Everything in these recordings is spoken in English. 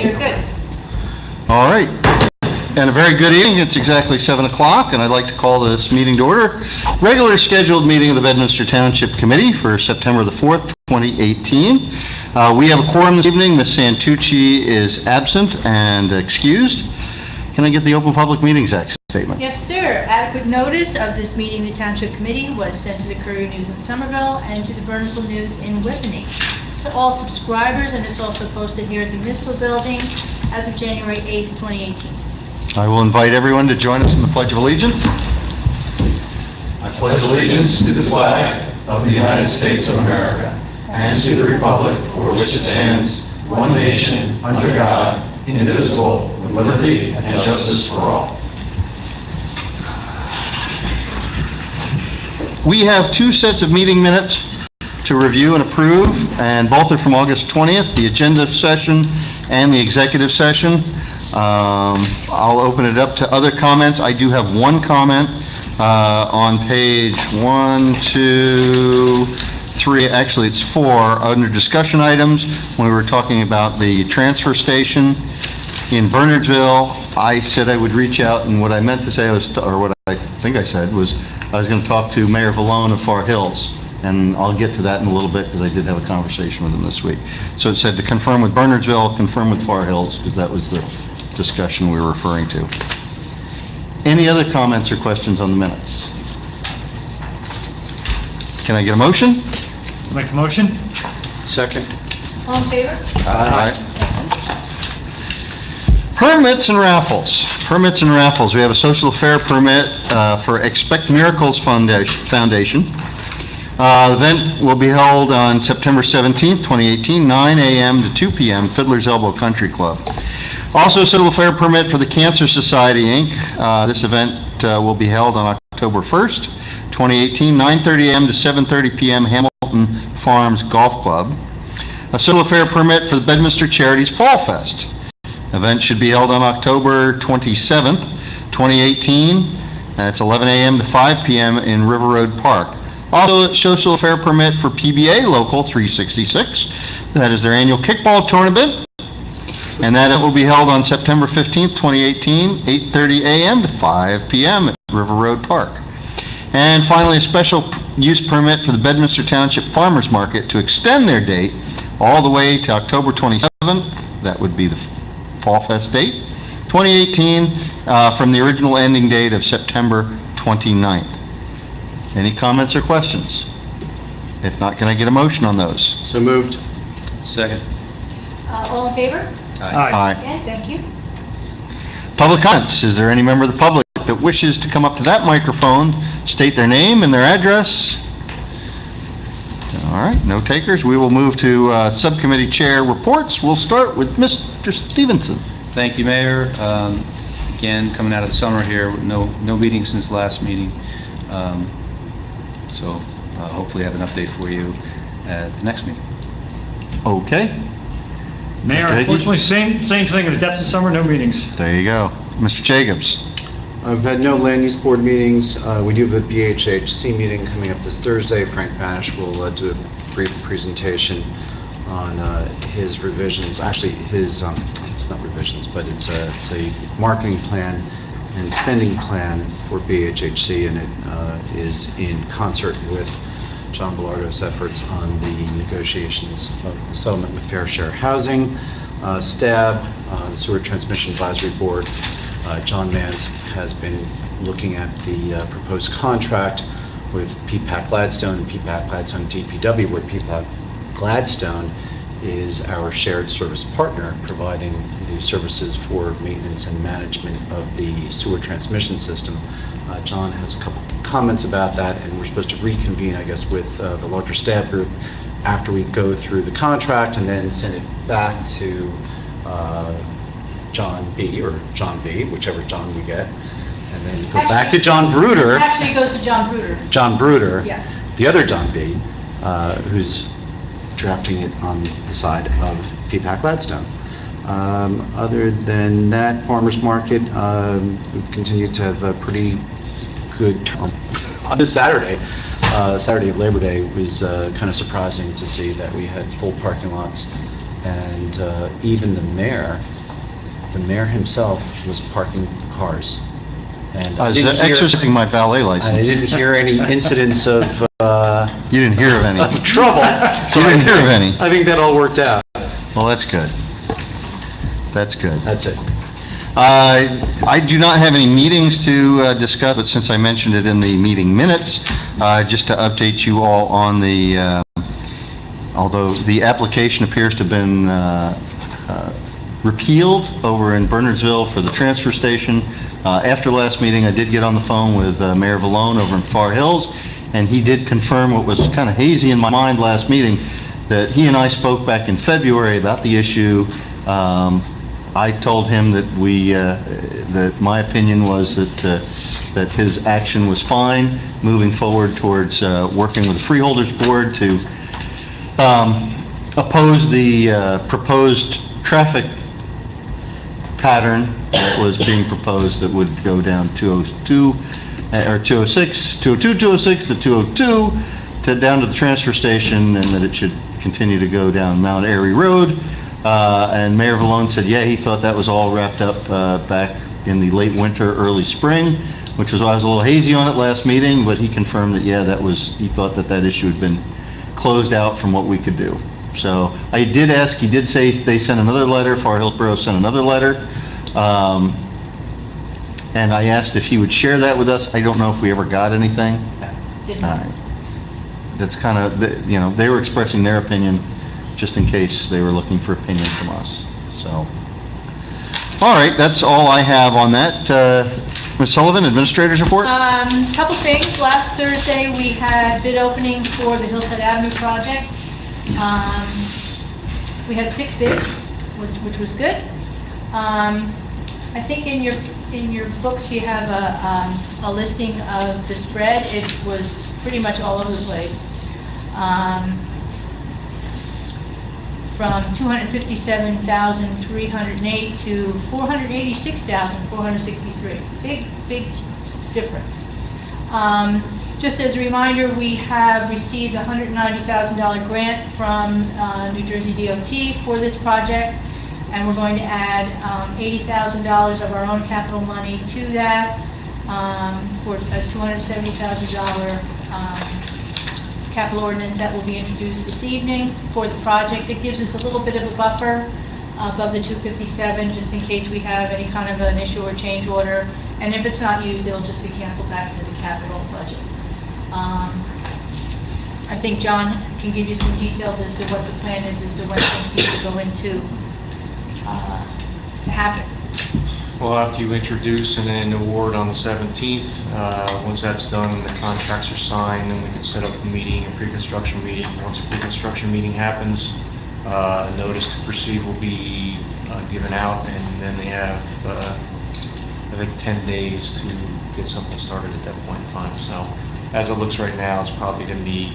Peter. Good. All right. And a very good evening. It's exactly 7 o'clock, and I'd like to call this meeting to order. Regular scheduled meeting of the Bedminster Township Committee for September the 4th, 2018. We have a quorum this evening. Ms. Santucci is absent and excused. Can I get the Open Public Meetings Act statement? Yes, sir. Adequate notice of this meeting, the Township Committee, was sent to the Courier News in Somerville and to the Burnsville News in Whippany. To all subscribers, and it's also posted here at the Municipal Building as of January 8th, 2018. I will invite everyone to join us in the Pledge of Allegiance. I pledge allegiance to the flag of the United States of America and to the republic for which it stands, one nation, under God, indivisible, with liberty and justice for all. We have two sets of meeting minutes to review and approve, and both are from August 20th, the agenda session and the executive session. I'll open it up to other comments. I do have one comment on page 1, 2, 3, actually it's 4, under discussion items, when we were talking about the transfer station in Bernardsville. I said I would reach out, and what I meant to say was, or what I think I said was, I was going to talk to Mayor Vallone of Far Hills, and I'll get to that in a little bit because I did have a conversation with him this week. So it said to confirm with Bernardsville, confirm with Far Hills, because that was the discussion we were referring to. Any other comments or questions on the minutes? Can I get a motion? Make the motion. Second. All in favor? Aye. Permits and raffles. Permits and raffles. We have a social affair permit for Expect Miracles Foundation. The event will be held on September 17th, 2018, 9 a.m. to 2 p.m., Fiddler's Elbow Country Club. Also, a social affair permit for the Cancer Society, Inc. This event will be held on October 1st, 2018, 9:30 a.m. to 7:30 p.m., Hamilton Farms Golf Club. A social affair permit for the Bedminster Charities Fall Fest. Event should be held on October 27th, 2018, and it's 11 a.m. to 5 p.m. in River Road Park. Also, a social affair permit for PBA Local 366. That is their annual kickball tournament, and that it will be held on September 15th, 2018, 8:30 a.m. to 5 p.m. at River Road Park. And finally, a special use permit for the Bedminster Township Farmers Market to extend their date all the way to October 27th. That would be the Fall Fest date, 2018, from the original ending date of September 29th. Any comments or questions? If not, can I get a motion on those? So moved. Second. All in favor? Aye. Okay, thank you. Public comments. Is there any member of the public that wishes to come up to that microphone, state their name and their address? All right, no takers. We will move to subcommittee chair reports. We'll start with Mr. Stevenson. Thank you, Mayor. Again, coming out of the summer here, no meeting since the last meeting. So hopefully I have an update for you at the next meeting. Okay. Mayor, unfortunately, same thing in the depths of summer, no meetings. There you go. Mr. Jacobs. I've had no land use board meetings. We do have a BHHC meeting coming up this Thursday. Frank Banish will do a brief presentation on his revisions. Actually, his it's not revisions, but it's a marketing plan and spending plan for BHHC, and it is in concert with John Bellardo's efforts on the negotiations of the settlement with Fair Share Housing, STAB, the Sewer Transmission Advisory Board. John Mans has been looking at the proposed contract with PPAC Gladstone and PPAC Gladstone DPW, where PPAC Gladstone is our shared service partner, providing the services for maintenance and management of the sewer transmission system. John has a couple comments about that, and we're supposed to reconvene, I guess, with the larger staff group after we go through the contract and then send it back to John B, or John B, whichever John we get, and then go back to John Bruder. Actually, it goes to John Bruder. John Bruder, Yeah. the other John B, who's drafting it on the side of PPAC Gladstone. Other than that, farmers market, we've continued to have a pretty good on this Saturday. Saturday of Labor Day was kind of surprising to see that we had full parking lots And even the mayor himself was parking cars. And I was exercising my valet I license. didn't hear any incidents of You didn't hear of any. of trouble. You didn't hear of any. I think that all worked out. Well, that's good. That's good. That's it. I do not have any meetings to discuss, but since I mentioned it in the meeting minutes, just to update you all on the, although the application appears to have been repealed over in Bernardsville for the transfer station. After last meeting, I did get on the phone with Mayor Vallone over in Far Hills, and he did confirm what was kind of hazy in my mind last meeting, that he and I spoke back in February about the issue. I told him that that my opinion was that his action was fine, moving forward towards working with the Freeholders Board to oppose the proposed traffic pattern that was being proposed that would go down 202, or 206, 202, 206 to 202, down to the transfer station, and that it should continue to go down Mount Airy Road. And Mayor Vallone said, yeah, he thought that was all wrapped up back in the late winter, early spring, which was why I was a little hazy on it last meeting, but he confirmed that, yeah, he thought that issue had been closed out from what we could do. So I did ask, he did say they sent another letter, Far Hills Borough sent another letter, and I asked if he would share that with us. I don't know if we ever got anything. Didn't. All right. That's kind of, they were expressing their opinion, just in case they were looking for opinion from us, so. All right, that's all I have on that. Ms. Sullivan, Administrator's Report? Couple things. Last Thursday, we had bid opening for the Hillside Avenue project. We had 6 bids, which was good. I think in your books you have a listing of the spread. It was pretty much all over the place. From 257,308 to 486,463. Big difference. Just as a reminder, we have received a $190,000 grant from New Jersey DOT for this project, and we're going to add $80,000 of our own capital money to that for a $270,000 capital ordinance that will be introduced this evening for the project. It gives us a little bit of a buffer above the 257, just in case we have any kind of an issue or change order. And if it's not used, it'll just be canceled back into the capital budget. I think John can give you some details as to what the plan is, as to when things need to go into to happen. Well, after you introduce and then award on the 17th, once that's done and the contracts are signed, then we can set up a meeting, a pre-construction meeting. Once a pre-construction meeting happens, a notice to proceed will be given out, and then they have, I think, 10 days to get something started at that point in time. So, as it looks right now, it's probably going to be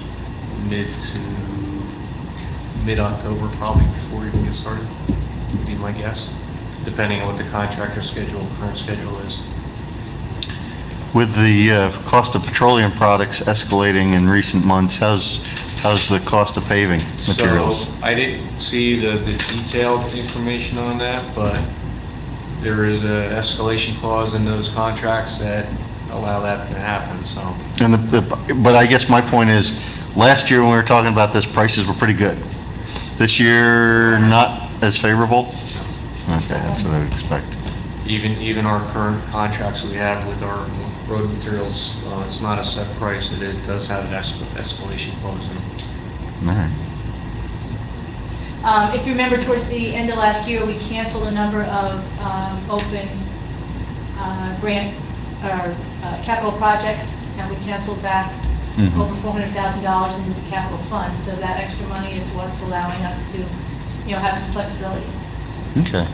mid-October, probably, before we can get started, would be my guess, depending on what the contractor current schedule is. With the cost of petroleum products escalating in recent months, how's the cost of paving materials? So I didn't see the detailed information on that, but there is a escalation clause in those contracts that allow that to happen, so. And but I guess my point is, last year when we were talking about this, prices were pretty good. This year, not as favorable? Okay, that's what I would expect. Even our current contracts we have with our road materials, it's not a set price. It does have an escalation clause in it. All right. If you remember, towards the end of last year, we canceled a number of open grant or capital projects, and we canceled back over $400,000 into the capital fund. So that extra money is what's allowing us to, have some flexibility. Okay,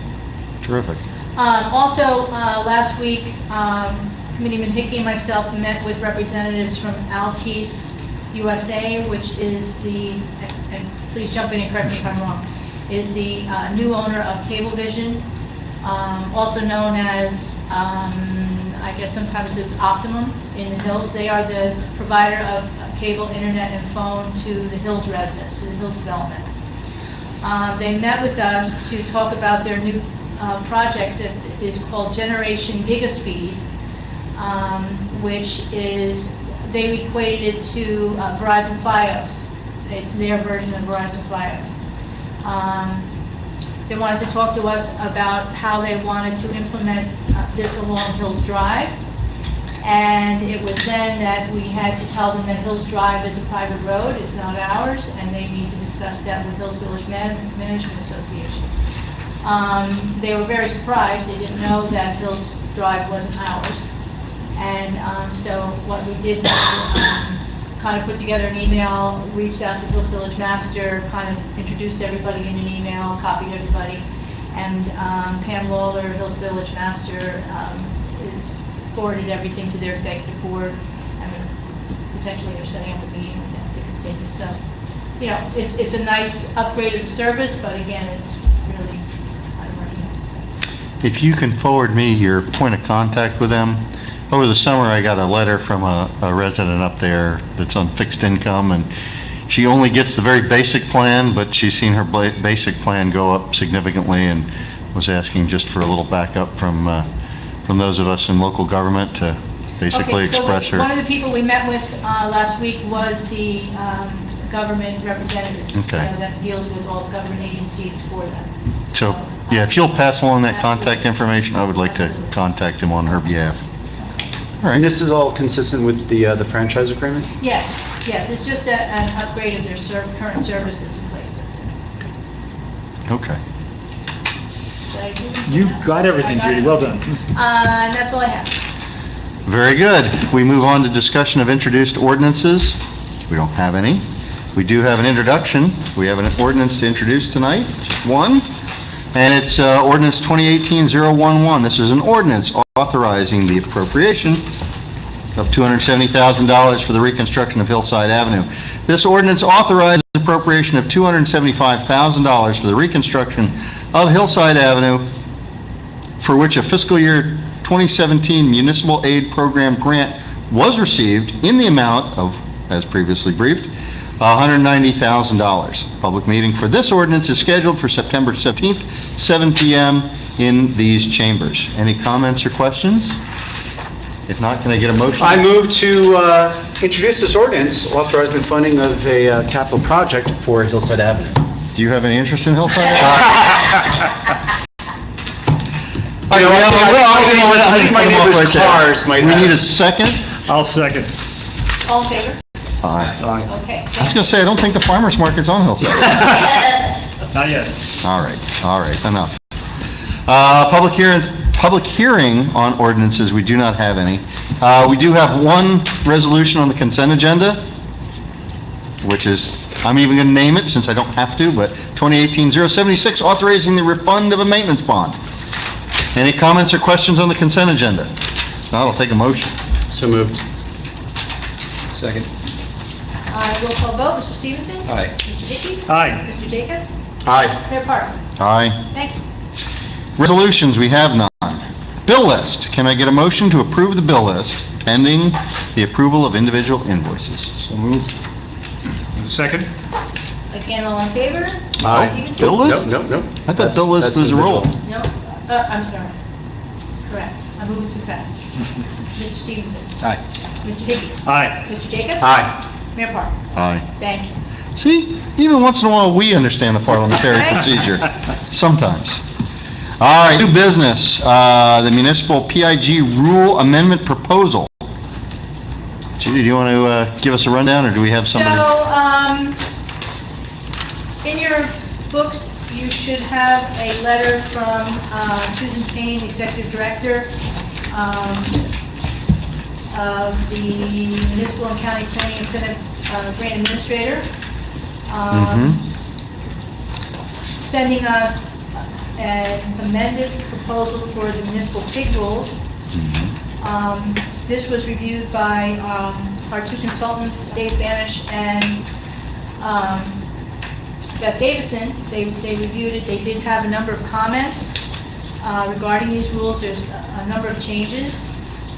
terrific. Also, last week, Committeeman Hickey and myself met with representatives from Altice USA, which is and please jump in and correct me if I'm wrong, is the new owner of Cablevision, also known as, I guess sometimes it's Optimum in the Hills. They are the provider of cable, internet, and phone to the Hills residents, to the Hills development. They met with us to talk about their new project that is called Generation Gigaspeed, which is, they equated it to Verizon Fios. It's their version of Verizon Fios. They wanted to talk to us about how they wanted to implement this along Hills Drive. And it was then that we had to tell them that Hills Drive is a private road, it's not ours, and they need to discuss that with Hills Village Management Association. They were very surprised, they didn't know that Hills Drive wasn't ours. And so what we did was kind of put together an email, reached out to Hills Village Master, kind of introduced everybody in an email, copied everybody, and Pam Lawler, Hills Village Master, is forwarded everything to their executive board. I mean, potentially they're setting up a meeting with them to continue. So, you know, it's a nice upgrade of service, but again, it's really, I don't know what to say. If you can forward me your point of contact with them. Over the summer, I got a letter from a resident up there that's on fixed income, and she only gets the very basic plan, but she's seen her basic plan go up significantly, and was asking just for a little backup from those of us in local government to basically express her. One of the people we met with last week was the government representative, Okay. that deals with all government agencies for them. So, yeah, if you'll pass along that contact information, I would like to contact him on her behalf. All And right. this is all consistent with the franchise agreement? Yes, it's just an upgrade of their current services in place. Okay. Did I do- You got everything, I got Judy, well done. And that's all I have. Very good. We move on to discussion of introduced ordinances. We don't have any. We do have an introduction. We have an ordinance to introduce tonight, just one, and it's ordinance 2018-011. This is an ordinance authorizing the appropriation of $270,000 for the reconstruction of Hillside Avenue. This ordinance authorizes appropriation of $275,000 for the reconstruction of Hillside Avenue, for which a fiscal year 2017 municipal aid program grant was received in the amount of, as previously briefed, $190,000. Public meeting for this ordinance is scheduled for September 17th, 7 p.m. in these chambers. Any comments or questions? If not, can I get a motion? I move to introduce this ordinance authorizing the funding of a capital project for Hillside Avenue. Do you have any interest in Hillside? I think my neighbor's cars might We have. need a second? I'll second. All in favor? Aye. Okay. I was going to say, I don't think the farmer's market's on Hillside. Not yet. All right, enough. Public hearing on ordinances, we do not have any. We do have one resolution on the consent agenda, which is, I'm even going to name it since I don't have to, but 2018-076, authorizing the refund of a maintenance bond. Any comments or questions on the consent agenda? If not, I'll take a motion. So moved. Second. Roll call vote, Mr. Stevenson? Aye. Mr. Dickey? Aye. Mr. Jacobs? Aye. Mayor Parker? Aye. Thank you. Resolutions, we have none. Bill list, can I get a motion to approve the bill list pending the approval of individual invoices? So moved. Second. Again, all in favor? Aye. Stevenson? Bill list? No. I thought bill list That's was a roll. individual. No, I'm sorry. Correct. I moved too fast. Mr. Stevenson? Aye. Mr. Dickey? Aye. Mr. Jacobs? Aye. Mayor Parker? Aye. Thank you. See, even once in a while, we understand the parliamentary procedure, sometimes. All right, new business, the municipal PIG rule amendment proposal. Judy, do you want to give us a rundown, or do we have somebody? So, in your books, you should have a letter from Susan Kane, Executive Director of the Municipal and County Planning Incentive Grant Administrator, sending us an amended proposal for the municipal pig rules. This was reviewed by our two consultants, Dave Banish and Beth Davison. They reviewed it. They did have a number of comments regarding these rules. There's a number of changes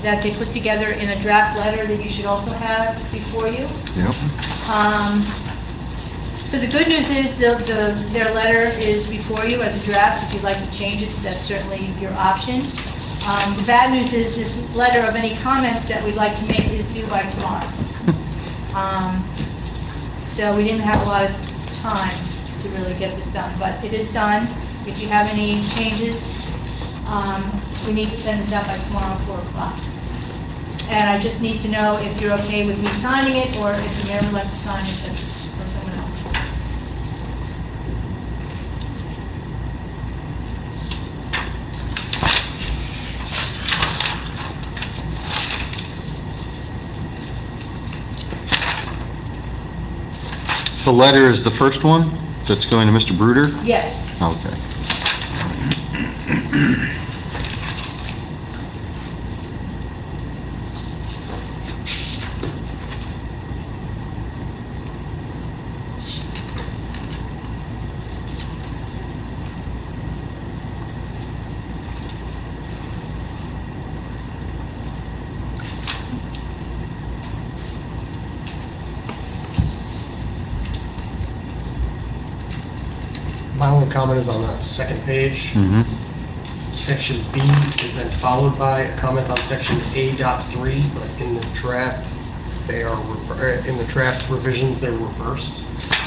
that they put together in a draft letter that you should also have before you. Yep. So the good news is their letter is before you as a draft. If you'd like to change it, that's certainly your option. The bad news is this letter of any comments that we'd like to make is due by tomorrow. So we didn't have a lot of time to really get this done, but it is done. If you have any changes, we need to send this out by tomorrow, 4 o'clock. And I just need to know if you're okay with me signing it, or if the mayor would like to sign it, that's for someone else. The letter is the first one that's going to Mr. Bruder? Yes. Okay. My only comment is on the second page. Mm-hmm. Section B is then followed by a comment on section A.3, but in the draft, in the draft revisions, they're reversed.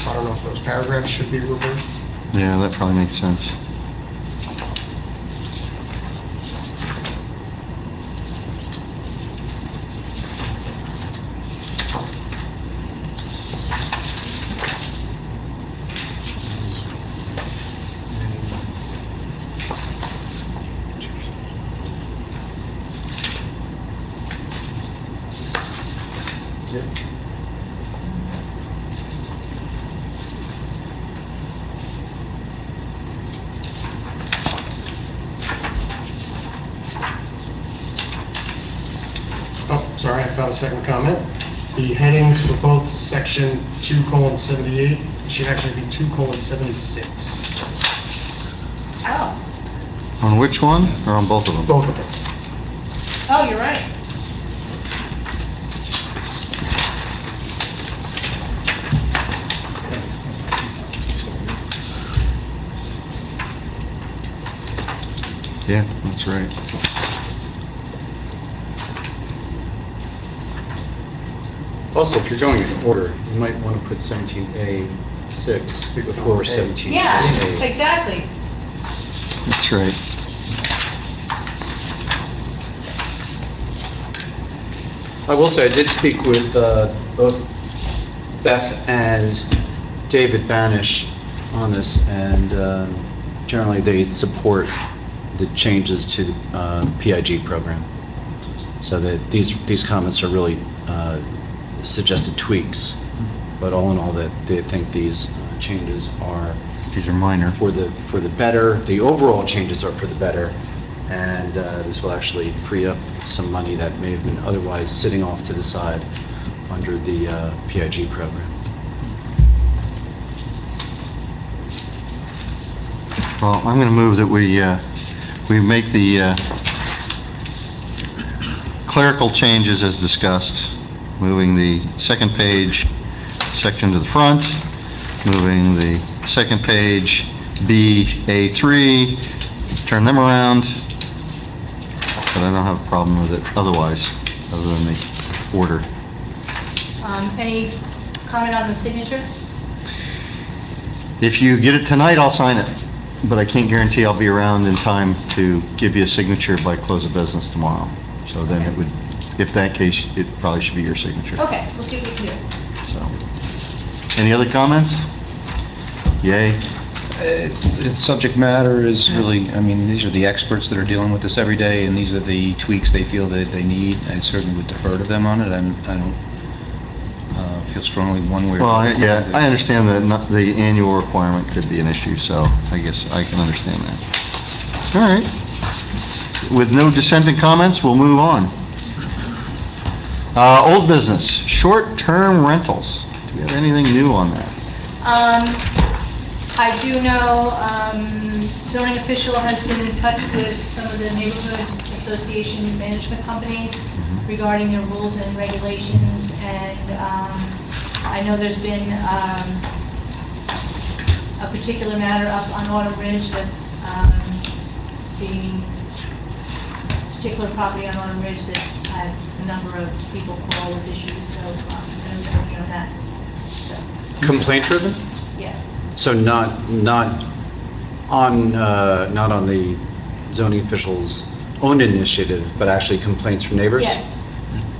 So I don't know if those paragraphs should be reversed. Yeah, that probably makes sense. Oh, sorry, I found a second comment. The headings for both section 2:78 should actually be 2:76. Oh, On which one, or on both of them? Both of them. oh, you're right. Yeah, that's right. Also, if you're going in order, you might want to put 17A6 before 17A. Yeah, exactly. That's right. I will say, I did speak with both Beth and David Banish on this, and generally they support the changes to the PIG program. So that these comments are really suggested tweaks, but all in all, that they think these changes are These are minor. for the better. The overall changes are for the better, and this will actually free up some money that may have been otherwise sitting off to the side under the PIG program. Well, I'm going to move that we make the clerical changes as discussed, moving the second page section to the front, moving the second page B-A3, turn them around, but I don't have a problem with it otherwise, other than the order. Any comment on the signature? If you get it tonight, I'll sign it, but I can't guarantee I'll be around in time to give you a signature by close of business tomorrow. So then it would, if that case, it probably should be your signature. Okay, we'll see what we can do. So, any other comments? Yay? The subject matter is really, I mean, these are the experts that are dealing with this every day, and these are the tweaks they feel that they need. I certainly would defer to them on it. I don't feel strongly one way or Well, the other. I understand that the annual requirement could be an issue, so I guess I can understand that. All right. With no dissenting comments, we'll move on. Old business, short-term rentals. Do we have anything new on that? I do know zoning official has been in touch with some of the neighborhood association management companies regarding their rules and regulations, and I know there's been a particular matter up on Autumn Ridge that's being, particular property on Autumn Ridge that had a number of people call with issues, so I'm going to be working on that. So, Complaint driven? yeah. So not on the zoning official's own initiative, but actually complaints from neighbors? Yes,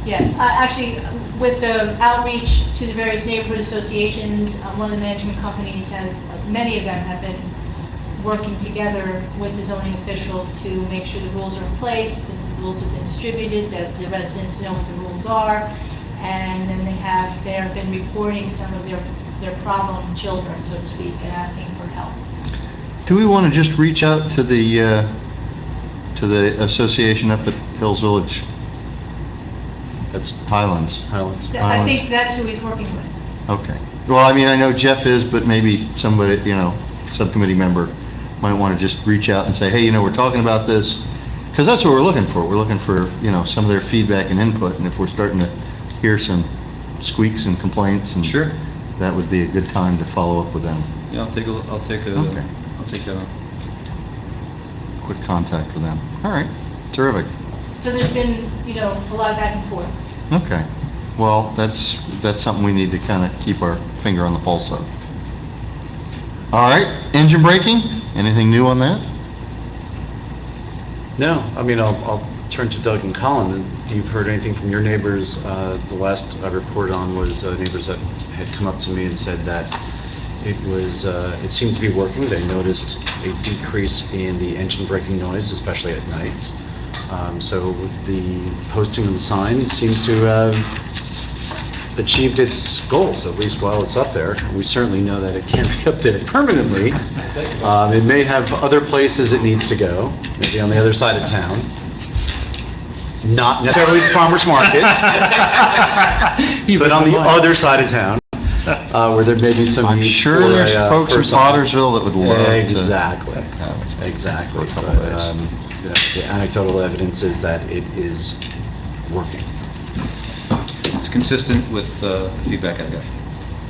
yes. Actually, with the outreach to the various neighborhood associations, one of the management companies has, many of them have been working together with the zoning official to make sure the rules are in place, that the rules have been distributed, that the residents know what the rules are, and then they have been reporting some of their problem children, so to speak, and asking for help. Do we want to just reach out to the association up at Hills Village? That's Highlands. Highlands. I think that's who he's working with. Okay. Well, I mean, I know Jeff is, but maybe somebody, subcommittee member might want to just reach out and say, hey, we're talking about this, because that's what we're looking for. We're looking for, some of their feedback and input, and if we're starting to hear some squeaks and complaints, and Sure. that would be a good time to follow up with them. Yeah, I'll take a Quick contact with them. All right. Terrific. So there's been, a lot of back and forth. Okay. Well, that's something we need to kind of keep our finger on the pulse of. All right. Engine braking? Anything new on that? No, I mean, I'll turn to Doug and Colin. And you've heard anything from your neighbors? The last I reported on was neighbors that had come up to me and said that it seemed to be working. They noticed a decrease in the engine braking noise, especially at night. So the posting of the sign seems to have achieved its goals, at least while it's up there. We certainly know that it can't be up there permanently. It may have other places it needs to go, maybe on the other side of town. Not necessarily the farmer's market, but on the other side of town, where there may be some I'm need sure for there's a folks in person. Pottersville that would love to. Exactly. Exactly. But, the anecdotal evidence is that it is working. It's consistent with the feedback I got.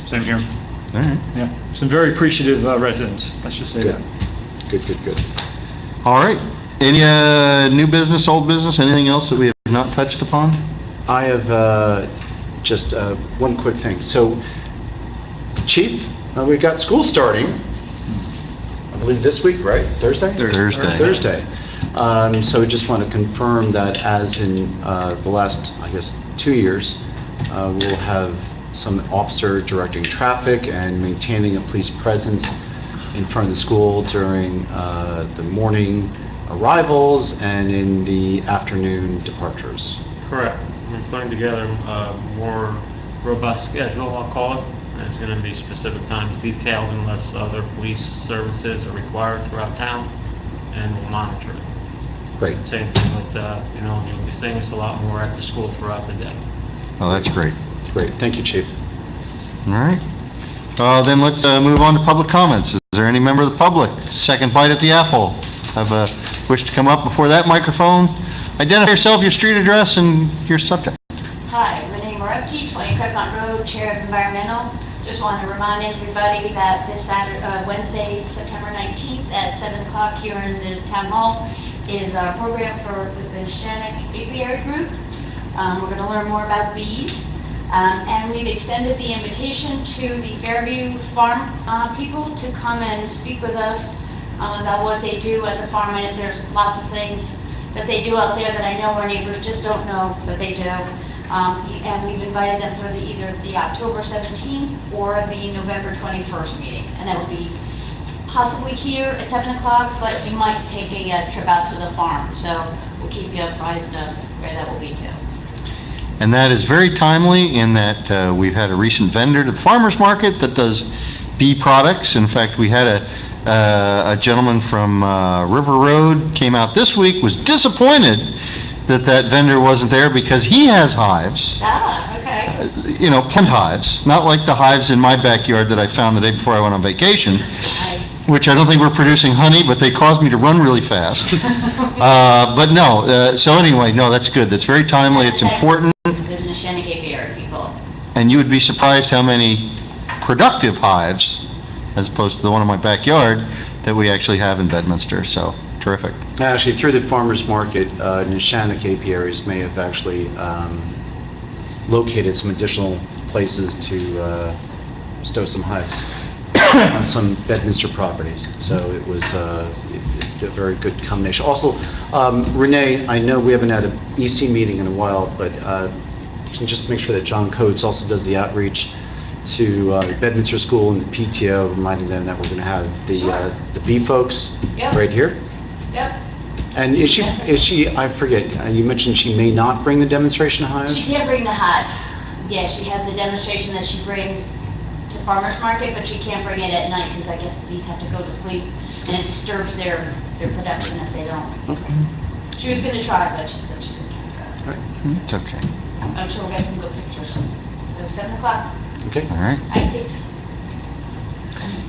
Same here. All right. Yeah, some very appreciative residents, let's just say Good. that. Good. All right. Any new business, old business, anything else that we have not touched upon? I have just one quick thing. So, Chief, we've got school starting, I believe this week, right? Thursday? Thursday. So we just want to confirm that as in the last, 2 years, we'll have some officer directing traffic and maintaining a police presence in front of the school during the morning arrivals and in the afternoon departures. Correct. We're putting together a more robust schedule, I'll call it. There's going to be specific times detailed unless other police services are required throughout town, and we'll monitor it. Great. Same thing with, you'll be seeing us a lot more at the school throughout the day. Oh, that's great. Great. Thank you, Chief. All right. Then let's move on to public comments. Is there any member of the public? Second bite at the apple. Have a wish to come up before that microphone? Identify yourself, your street address, and your subject. Hi, Renee Moreski, 20 Crescent Road, Chair of Environmental. Just wanted to remind everybody that this Wednesday, September 19th at 7 o'clock here in the Town Hall is our program with the Shannock Apiary Group. We're going to learn more about bees. And we've extended the invitation to the Fairview Farm people to come and speak with us about what they do at the farm. And there's lots of things that they do out there that I know our neighbors just don't know that they do. And we've invited them for either the October 17th or the November 21st meeting. And that will be possibly here at 7 o'clock, but we might take a trip out to the farm. So we'll keep you apprised of where that will be too. And that is very timely in that we've had a recent vendor to the farmer's market that does bee products. In fact, we had a gentleman from River Road came out this week, was disappointed that vendor wasn't there because he has hives. Ah, okay. Plant hives, not like the hives in my backyard that I found the day before I went on vacation, which I don't think were producing honey, but they caused me to run really fast. But no, so anyway, no, that's good. That's very timely. It's important. The Shannock Apiary people. And you would be surprised how many productive hives as opposed to the one in my backyard that we actually have in Bedminster, so terrific. Actually, through the farmer's market, Neshannock apiaries may have actually located some additional places to stow some hives on some Bedminster properties. So it was a very good combination. Also, Renee, I know we haven't had an EC meeting in a while, but can just make sure that John Coates also does the outreach to Bedminster School and the PTO, reminding them that we're going to have the bee folks Yep. right here. Yep. And is she, I forget, you mentioned she may not bring the demonstration hive? She can't bring the hive. Yeah, she has the demonstration that she brings to farmer's market, but she can't bring it at night because I guess the bees have to go to sleep and it disturbs their production if they don't. Okay. She was gonna try, but she said she just can't try. It's okay. I'm sure we'll get some good pictures. So 7 o'clock, Okay. All right. I think so.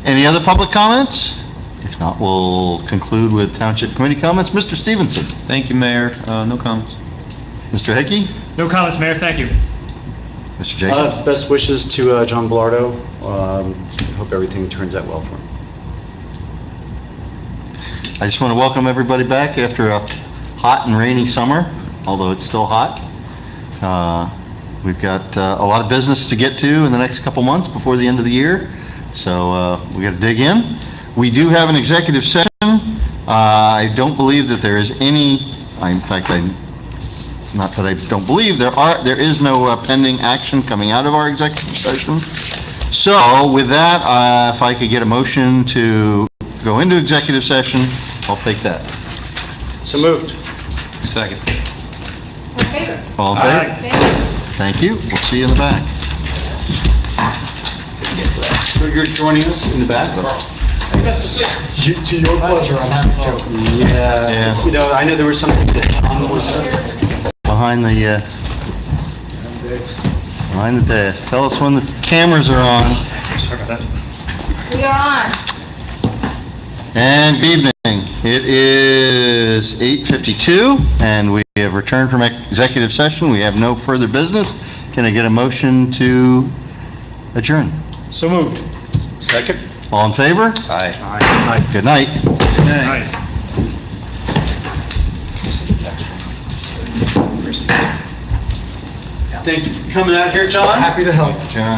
Any other public comments? If not, we'll conclude with Township Committee comments. Mr. Stevenson? Thank you, Mayor. No comments. Mr. Hickey? No comments, Mayor, thank you. Mr. Jacobs? Best wishes to John Bellardo. Hope everything turns out well for him. I just want to welcome everybody back after a hot and rainy summer, although it's still hot. We've got a lot of business to get to in the next couple months before the end of the year, so we got to dig in. We do have an executive session. I don't believe that there is any, not that I don't believe, there is no pending action coming out of our executive session. So with that, if I could get a motion to go into executive session, I'll take that. So moved. Second. All in favor? All in favor? Thank you. We'll see you in the back. You're joining us in the back? To your pleasure, I'm happy to. Yeah. You know, I know there was something that John was... Behind the desk. Tell us when the cameras are on. We are on. And good evening. It is 8:52, and we have returned from executive session. We have no further business. Can I get a motion to adjourn? So moved. Second? All in favor? Aye. Good night. Good night. Thank you for coming out here, John. Happy to help. John.